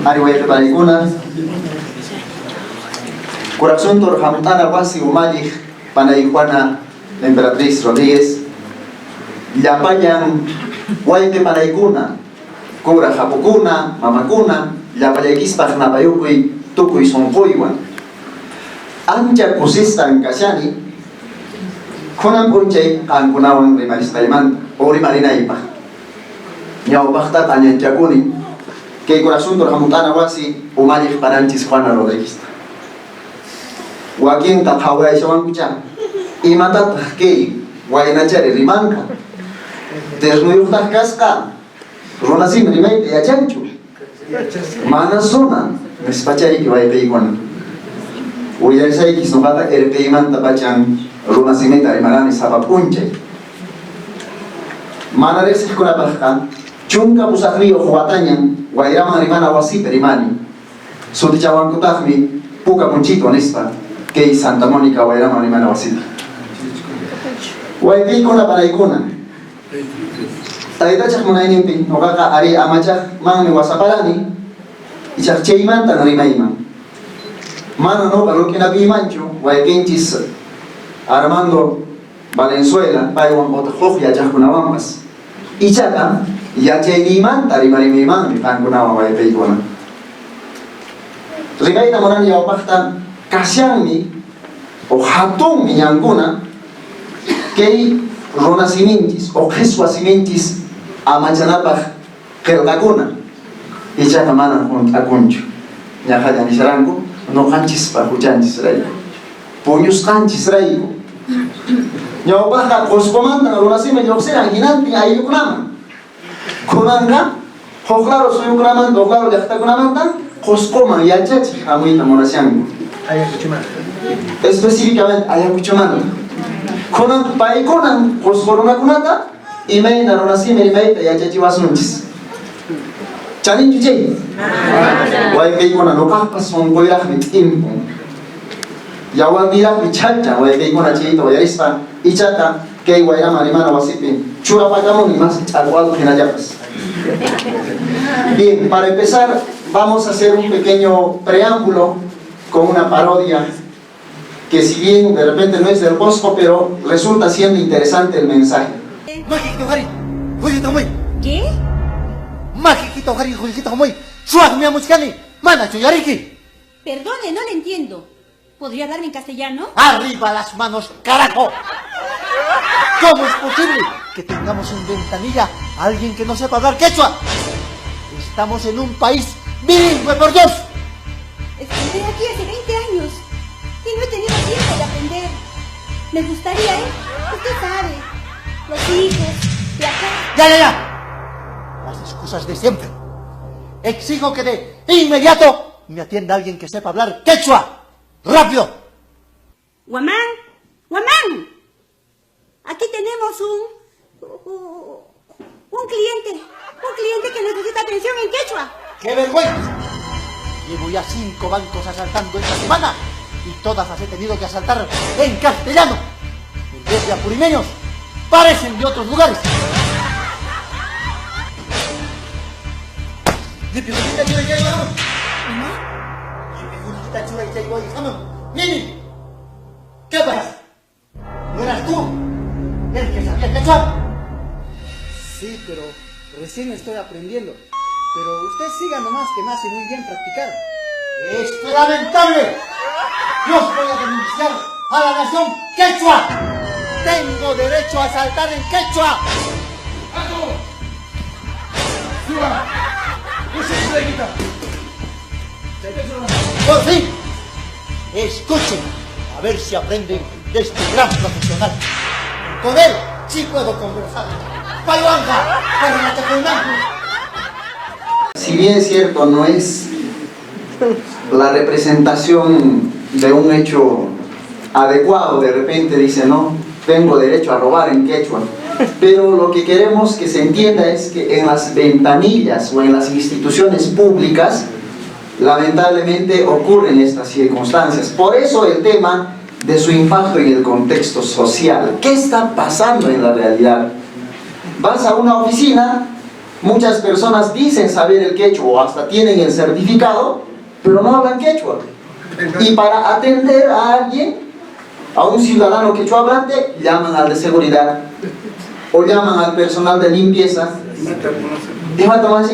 Ariway Paraikuna, Corazón Torjamutana, Wasi Umali, Panay Juana, la Emperatriz Rodríguez, Yapayan, Guayte Paraikuna, Cura Japukuna, Mamakuna, Yapayakispa Napayukui, Tukui Sonkoiwan. Anja Kusistan Kashani, Kunan Punche, Ankunawan Rimaris Taiman, Ori Marina Ipa. Nyau Bakta Tanyan Jakuni, que Corazón Torjamutana Wasi, Umali Paranchis Juana Rodríguez. Joaquín Tapaway Shawankucha, Imata Tahkei, Guaynachari Rimanka, Desnuyuta Casca, Ronasim Rimate Yachanchu, Manasuna, Nespachari Kiwaipeiwan. Uyasai Kisnopata Erpeiman Tapachan, Ronasimeta Rimarani Sabapunche. Manares Kurapaka, Chunka Pusakrio Huatañan, Guayrama Rimana Wasi Perimani, Sutichawankutahmi, Puka Punchito Nespa. Que Santa Mónica Guayrama Rimana Wasita. Guaypicuna Paraicuna. Taitachak Munainimpi, Nogaka Ari Amachak, Mami Wasapalani, y Chacheiman Tanarimaima. Mano no Parroquia Pimancho, Guaypinchis Armando Valenzuela, Paiwan Botajofia, Chacunabambas. Y Chaca, Yacheiman Tarimariman, Pangunaba Guaypicuna. Rimaita Morani Opachta. Kasyangmi o hatun miñankuna kay runasimintis o qhiswasimintis amachanapaq qillqakuna ichaqa mana akunchu ñaqa llanisharanku noqanchispa huchanchis rayku puñusqanchis rayku ñawpaqqa qusqumanta runasimi lluqsiran hinantin ayllukunaman kunanqa huqlaro suyukunamanta huqlaro llaqtakunamanta qusquman yachachiq hamuyta munashanku. Específicamente Ayacuchumanta. Kunan paikunan qusqurunakunata imayna runasimi rimayta yachachiwasunchis. Chaninchu chay. Wayqaykuna nuqaqpas sunquyraqmi t'impu. Yawarniraqmi chacha wayqaykuna chayta wayarispa ichaqa kay Wayrama Rimana Wasipi churapakamuni mas ch'aqwadu hinallapas. Bien, para empezar vamos a hacer un pequeño preámbulo con una parodia que si bien de repente no es del Bosco, pero resulta siendo interesante el mensaje. ¿Qué? Perdone, no le entiendo. ¿Podría hablarme en castellano? ¡Arriba las manos, carajo! ¿Cómo es posible que tengamos en ventanilla a alguien que no sepa hablar quechua? Estamos en un país bilingüe, por Dios. Estuve aquí hace 20 años y no he tenido tiempo de aprender. Me gustaría, usted sabe, los hijos, viajar. ¡Ya! Las excusas de siempre. Exijo que de inmediato me atienda alguien que sepa hablar quechua. ¡Rápido! Guamán, Guamán. Aquí tenemos un cliente que necesita atención en quechua. ¡Qué vergüenza! Llevo ya 5 bancos asaltando esta semana y todas las he tenido que asaltar en castellano. En vez de apurimeños, parecen de otros lugares. ¡Mini! ¿Qué pasa? ¿No eras tú el que sabía quechua? Sí, pero recién estoy aprendiendo. Pero usted siga nomás, que me hace muy bien practicar. ¡Es lamentable! ¡Yo voy a denunciar a la nación quechua! ¡Tengo derecho a asaltar en quechua! ¡Por fin! Escuchen, a ver si aprenden de este gran profesional. Con él sí puedo conversar. ¡Payuanga! ¡Para la Tecunango! Si bien es cierto, no es la representación de un hecho adecuado, de repente dice, no, tengo derecho a robar en quechua, pero lo que queremos que se entienda es que en las ventanillas o en las instituciones públicas, lamentablemente ocurren estas circunstancias. Por eso el tema de su impacto en el contexto social. ¿Qué está pasando en la realidad? Vas a una oficina Muchas personas dicen saber el quechua o hasta tienen el certificado, pero no hablan quechua. Y para atender a alguien, a un ciudadano quechua hablante, llaman al de seguridad o llaman al personal de limpieza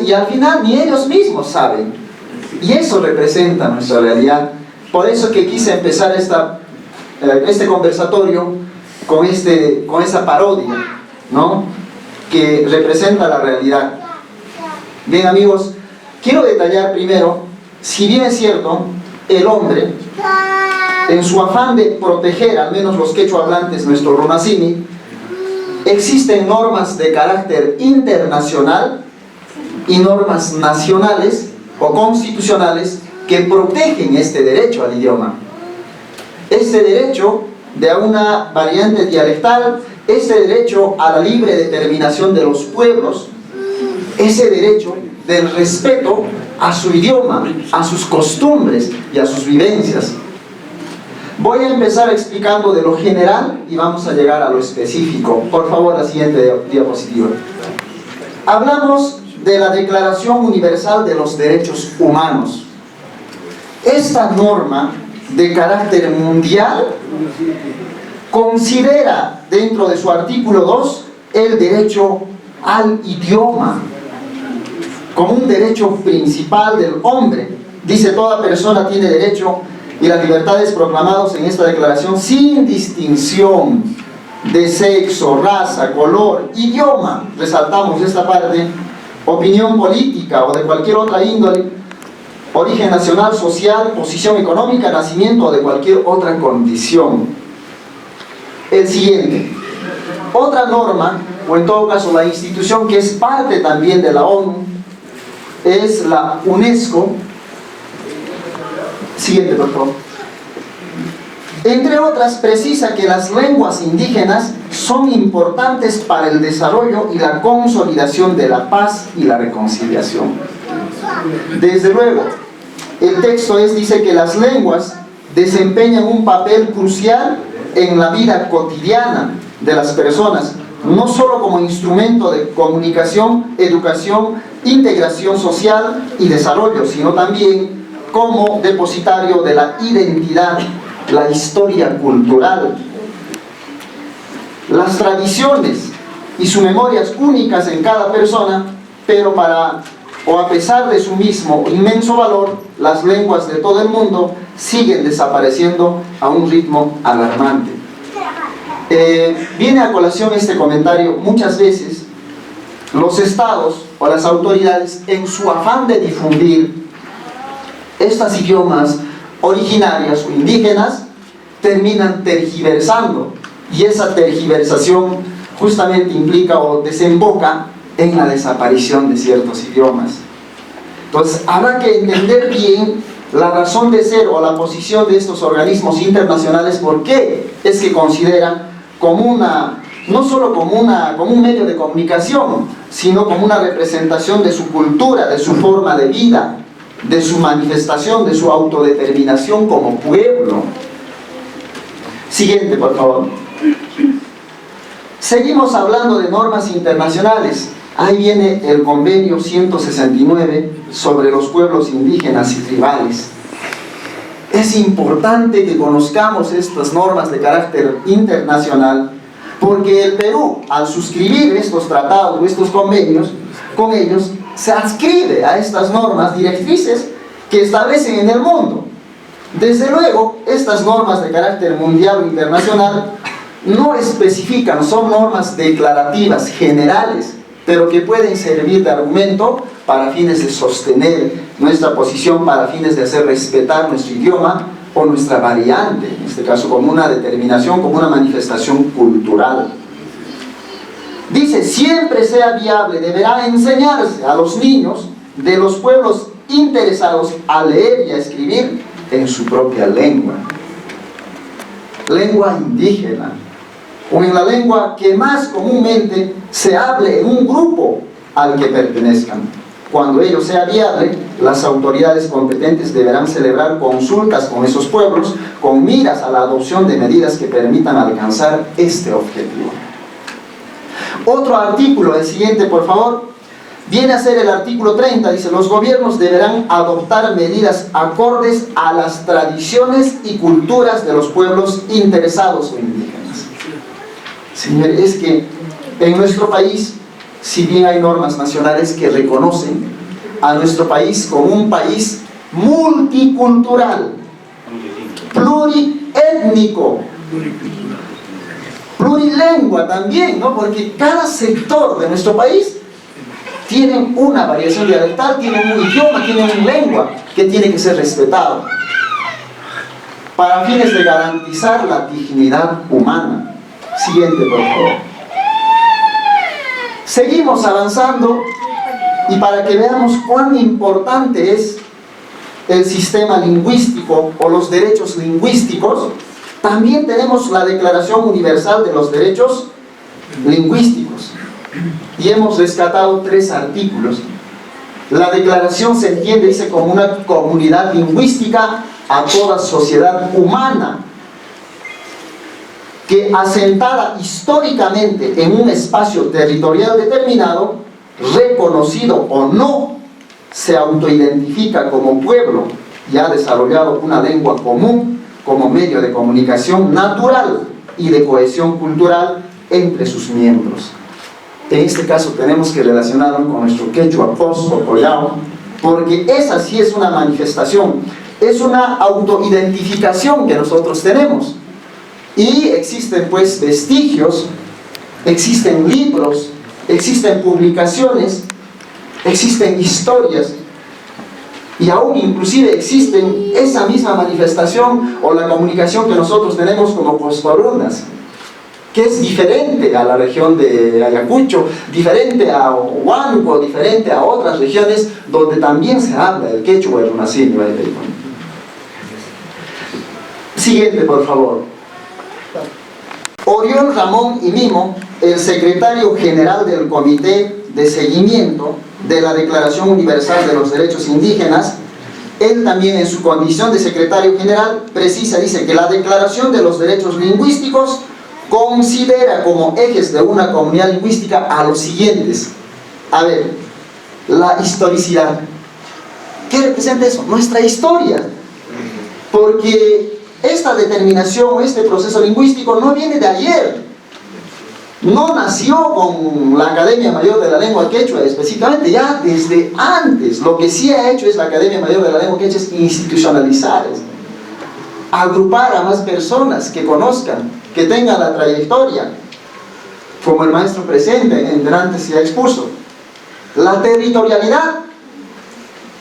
y al final ni ellos mismos saben. Y eso representa nuestra realidad. Por eso que quise empezar este conversatorio con esa parodia, ¿no?, que representa la realidad. Bien, amigos, quiero detallar primero, si bien es cierto, el hombre, en su afán de proteger, al menos los quechua hablantes, nuestro runasimi, existen normas de carácter internacional y normas nacionales o constitucionales que protegen este derecho al idioma. Este derecho de una variante dialectal, ese derecho a la libre determinación de los pueblos, ese derecho del respeto a su idioma, a sus costumbres y a sus vivencias. Voy a empezar explicando de lo general y vamos a llegar a lo específico. Por favor, la siguiente diapositiva. Hablamos de la Declaración Universal de los Derechos Humanos. Esta norma de carácter mundial considera dentro de su artículo 2 el derecho al idioma como un derecho principal del hombre. Dice: toda persona tiene derecho y las libertades proclamados en esta declaración sin distinción de sexo, raza, color, idioma, resaltamos esta parte, opinión política o de cualquier otra índole, origen nacional, social, posición económica, nacimiento o de cualquier otra condición. El siguiente, otra norma, o en todo caso la institución que es parte también de la ONU, es la UNESCO. Siguiente, por favor. Entre otras, precisa que las lenguas indígenas son importantes para el desarrollo y la consolidación de la paz y la reconciliación. Desde luego, el texto dice que las lenguas desempeñan un papel crucial en la vida cotidiana de las personas, no solo como instrumento de comunicación, educación, integración social y desarrollo, sino también como depositario de la identidad, la historia cultural, las tradiciones y sus memorias únicas en cada persona, pero a pesar de su mismo inmenso valor, las lenguas de todo el mundo siguen desapareciendo a un ritmo alarmante. Viene a colación este comentario. Muchas veces los estados o las autoridades, en su afán de difundir estos idiomas originarias o indígenas, terminan tergiversando, y esa tergiversación justamente implica o desemboca en la desaparición de ciertos idiomas. Entonces habrá que entender bien la razón de ser o la posición de estos organismos internacionales, por qué es que consideran no solo como un medio de comunicación, sino como una representación de su cultura, de su forma de vida, de su manifestación, de su autodeterminación como pueblo. Siguiente, por favor. Seguimos hablando de normas internacionales. Ahí viene el convenio 169 sobre los pueblos indígenas y tribales. Es importante que conozcamos estas normas de carácter internacional, porque el Perú, al suscribir estos tratados o estos convenios, con ellos se adscribe a estas normas directrices que establecen en el mundo. Desde luego, estas normas de carácter mundial o internacional no especifican, son normas declarativas, generales, pero que pueden servir de argumento para fines de sostener nuestra posición, para fines de hacer respetar nuestro idioma o nuestra variante, en este caso como una determinación, como una manifestación cultural. Dice: siempre sea viable, deberá enseñarse a los niños de los pueblos interesados a leer y a escribir en su propia lengua indígena, o en la lengua que más comúnmente se hable en un grupo al que pertenezcan. Cuando ello sea viable, las autoridades competentes deberán celebrar consultas con esos pueblos con miras a la adopción de medidas que permitan alcanzar este objetivo. Otro artículo, el siguiente, por favor. Viene a ser el artículo 30, dice: los gobiernos deberán adoptar medidas acordes a las tradiciones y culturas de los pueblos interesados o indígenas. Señores, es que en nuestro país, si bien hay normas nacionales que reconocen a nuestro país como un país multicultural, pluriétnico, plurilengua también, ¿no? Porque cada sector de nuestro país tienen una variación dialectal, tienen un idioma, tienen una lengua que tiene que ser respetado para fines de garantizar la dignidad humana. Siguiente, por favor. Seguimos avanzando, y para que veamos cuán importante es el sistema lingüístico o los derechos lingüísticos, también tenemos la Declaración Universal de los Derechos Lingüísticos. Y hemos rescatado 3 artículos. La declaración se entiende, dice, como una comunidad lingüística a toda sociedad humana, que asentada históricamente en un espacio territorial determinado, reconocido o no, se autoidentifica como pueblo y ha desarrollado una lengua común como medio de comunicación natural y de cohesión cultural entre sus miembros. En este caso tenemos que relacionarlo con nuestro quechua, posco, collao, porque esa sí es una manifestación, es una autoidentificación que nosotros tenemos. Y existen pues vestigios, existen libros, existen publicaciones, existen historias, y aún inclusive existen esa misma manifestación o la comunicación que nosotros tenemos como poscorunas, que es diferente a la región de Ayacucho, diferente a Huánuco, diferente a otras regiones donde también se habla el quechua, el runacini. Siguiente, por favor. Orión Ramón y Mimo, el secretario general del Comité de Seguimiento de la Declaración Universal de los Derechos Indígenas, él también en su condición de secretario general precisa, dice que la Declaración de los Derechos Lingüísticos considera como ejes de una comunidad lingüística a los siguientes. A ver, la historicidad. ¿Qué representa eso? Nuestra historia. Porque esta determinación, este proceso lingüístico no viene de ayer. No nació con la Academia Mayor de la Lengua Quechua específicamente, ya desde antes. Lo que sí ha hecho es la Academia Mayor de la Lengua Quechua es institucionalizar, agrupar a más personas que conozcan, que tengan la trayectoria, como el maestro presente en delante se ha expuso. La territorialidad,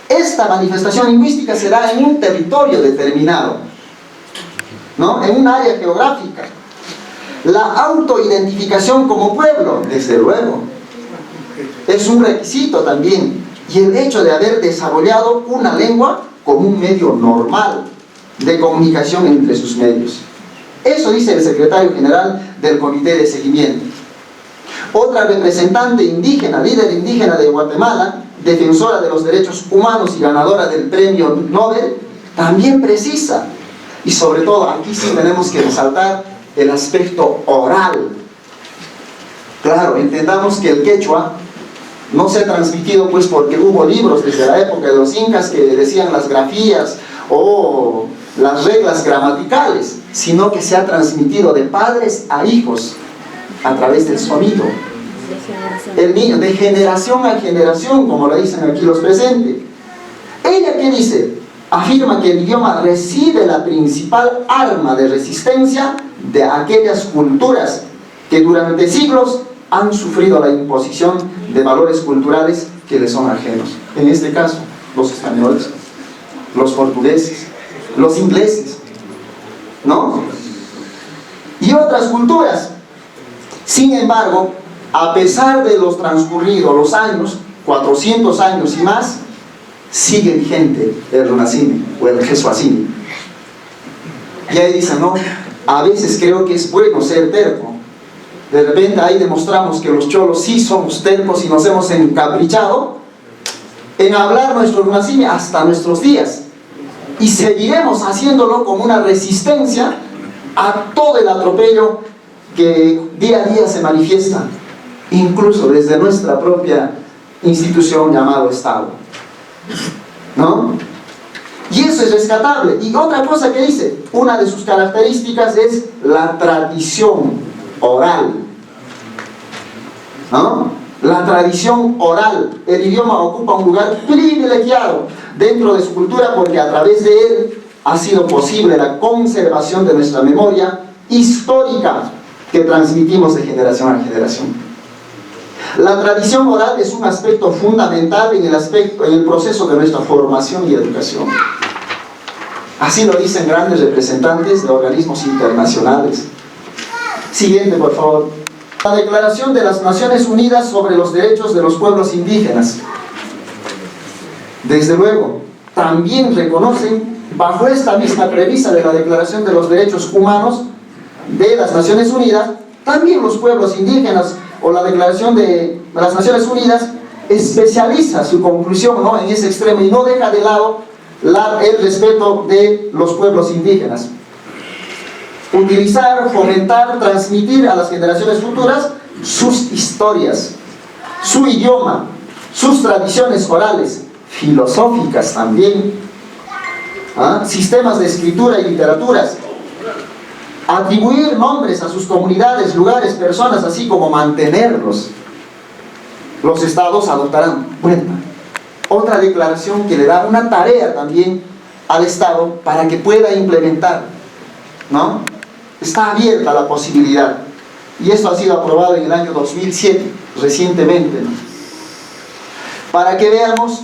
esta manifestación lingüística se da en un territorio determinado, ¿no? En un área geográfica. La autoidentificación como pueblo, desde luego, es un requisito también. Y el hecho de haber desarrollado una lengua como un medio normal de comunicación entre sus medios. Eso dice el secretario general del Comité de Seguimiento. Otra representante indígena, líder indígena de Guatemala, defensora de los derechos humanos y ganadora del premio Nobel, también precisa, y sobre todo aquí sí tenemos que resaltar el aspecto oral. Claro, entendamos que el quechua no se ha transmitido pues porque hubo libros desde la época de los incas que decían las grafías o las reglas gramaticales, sino que se ha transmitido de padres a hijos a través del sonido. El niño, de generación a generación, como lo dicen aquí los presentes. ¿Ella qué dice? Afirma que el idioma recibe la principal arma de resistencia de aquellas culturas que durante siglos han sufrido la imposición de valores culturales que les son ajenos. En este caso, los españoles, los portugueses, los ingleses, ¿no? Y otras culturas. Sin embargo, a pesar de los transcurridos los años, 400 años y más, sigue vigente el runacini o el jesuacini. Y ahí dicen, no, a veces creo que es bueno ser terco. De repente ahí demostramos que los cholos sí somos tercos y nos hemos encaprichado en hablar nuestro runacini hasta nuestros días. Y seguiremos haciéndolo como una resistencia a todo el atropello que día a día se manifiesta, incluso desde nuestra propia institución llamado Estado, ¿no? Y eso es rescatable. Y otra cosa que dice, una de sus características es la tradición oral, ¿no? La tradición oral. El idioma ocupa un lugar privilegiado dentro de su cultura porque a través de él ha sido posible la conservación de nuestra memoria histórica que transmitimos de generación a generación. La tradición oral es un aspecto fundamental en el proceso de nuestra formación y educación. Así lo dicen grandes representantes de organismos internacionales. Siguiente, por favor. La Declaración de las Naciones Unidas sobre los Derechos de los Pueblos Indígenas. Desde luego, también reconocen, bajo esta misma premisa de la Declaración de los Derechos Humanos de las Naciones Unidas, también los pueblos indígenas, o la Declaración de las Naciones Unidas, especializa su conclusión, ¿no?, en ese extremo y no deja de lado el respeto de los pueblos indígenas. Utilizar, fomentar, transmitir a las generaciones futuras sus historias, su idioma, sus tradiciones orales, filosóficas también, sistemas de escritura y literaturas, atribuir nombres a sus comunidades, lugares, personas, así como mantenerlos. Los estados adoptarán cuenta. Otra declaración que le da una tarea también al Estado para que pueda implementar, ¿no? Está abierta la posibilidad. Y esto ha sido aprobado en el año 2007, recientemente, ¿no? Para que veamos,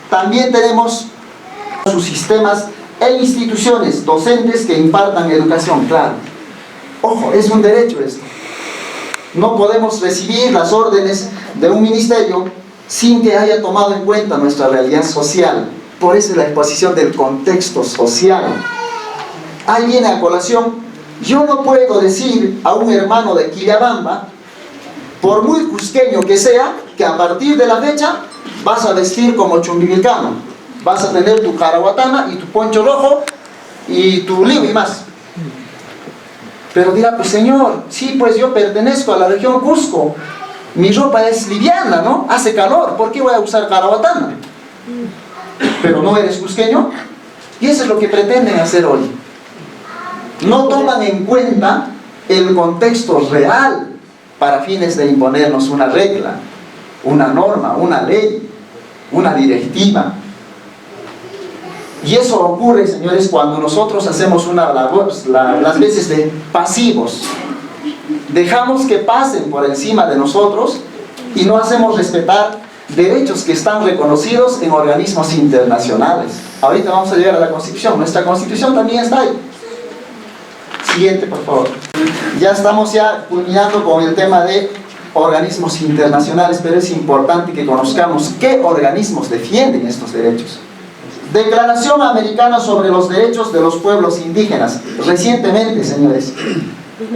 también tenemos sus sistemas e instituciones docentes que impartan educación, claro. Ojo, es un derecho esto. No podemos recibir las órdenes de un ministerio sin que haya tomado en cuenta nuestra realidad social. Por eso es la exposición del contexto social. Ahí viene a colación, yo no puedo decir a un hermano de Quillabamba, por muy cusqueño que sea, que a partir de la fecha vas a vestir como chumbivilcano, vas a tener tu caraguatana y tu poncho rojo y tu lío y más. Pero dirá, pues señor, sí, pues yo pertenezco a la región Cusco, mi ropa es liviana, ¿no? Hace calor, ¿por qué voy a usar caraguatana? Pero no eres cusqueño. Y eso es lo que pretenden hacer hoy. No toman en cuenta el contexto real para fines de imponernos una regla, una norma, una ley, una directiva. Y eso ocurre, señores, cuando nosotros hacemos una labor, las veces de pasivos. Dejamos que pasen por encima de nosotros y no hacemos respetar derechos que están reconocidos en organismos internacionales. Ahorita vamos a llegar a la Constitución. Nuestra Constitución también está ahí. Siguiente, por favor. Ya estamos culminando con el tema de organismos internacionales, pero es importante que conozcamos qué organismos defienden estos derechos. Declaración Americana sobre los Derechos de los Pueblos Indígenas. Recientemente, señores,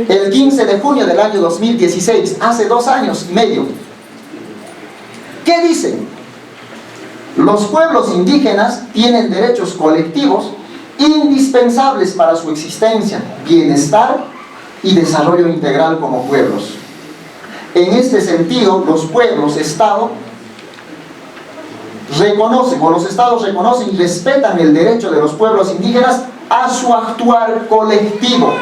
el 15 de junio del año 2016, hace 2 años y medio. ¿Qué dicen? Los pueblos indígenas tienen derechos colectivos indispensables para su existencia, bienestar y desarrollo integral como pueblos. En este sentido, los pueblos, Estado, reconocen, o los estados reconocen y respetan el derecho de los pueblos indígenas a su actuar colectivo,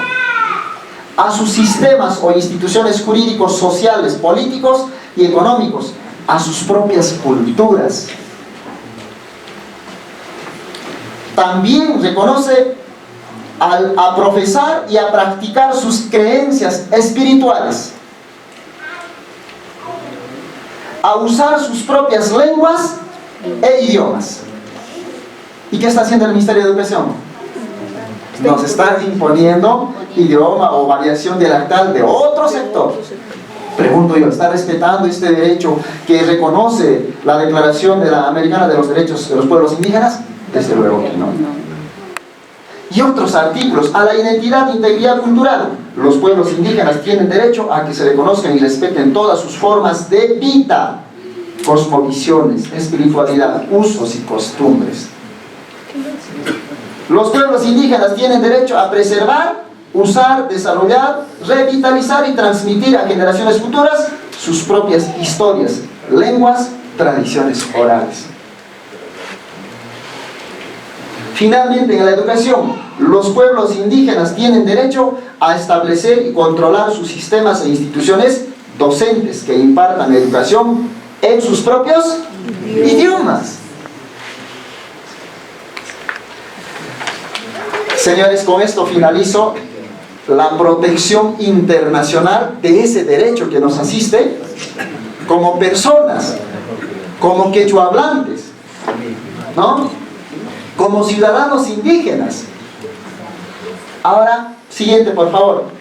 a sus sistemas o instituciones jurídicos, sociales, políticos y económicos, a sus propias culturas. También reconoce a profesar y a practicar sus creencias espirituales, a usar sus propias lenguas e idiomas. ¿Y qué está haciendo el Ministerio de Educación? Nos está imponiendo idioma o variación dialectal de otro sector. Pregunto yo, ¿está respetando este derecho que reconoce la Declaración Americana de los Derechos de los Pueblos Indígenas? Desde luego que no. Y otros artículos, a la identidad e integridad cultural. Los pueblos indígenas tienen derecho a que se reconozcan y respeten todas sus formas de vida, cosmovisiones, espiritualidad, usos y costumbres. Los pueblos indígenas tienen derecho a preservar, usar, desarrollar, revitalizar y transmitir a generaciones futuras sus propias historias, lenguas, tradiciones orales. Finalmente, en la educación, los pueblos indígenas tienen derecho a establecer y controlar sus sistemas e instituciones docentes que impartan educación en sus propios idiomas. Señores, con esto finalizo la protección internacional de ese derecho que nos asiste como personas, como quechua hablantes, ¿no? Como ciudadanos indígenas. Ahora, siguiente, por favor.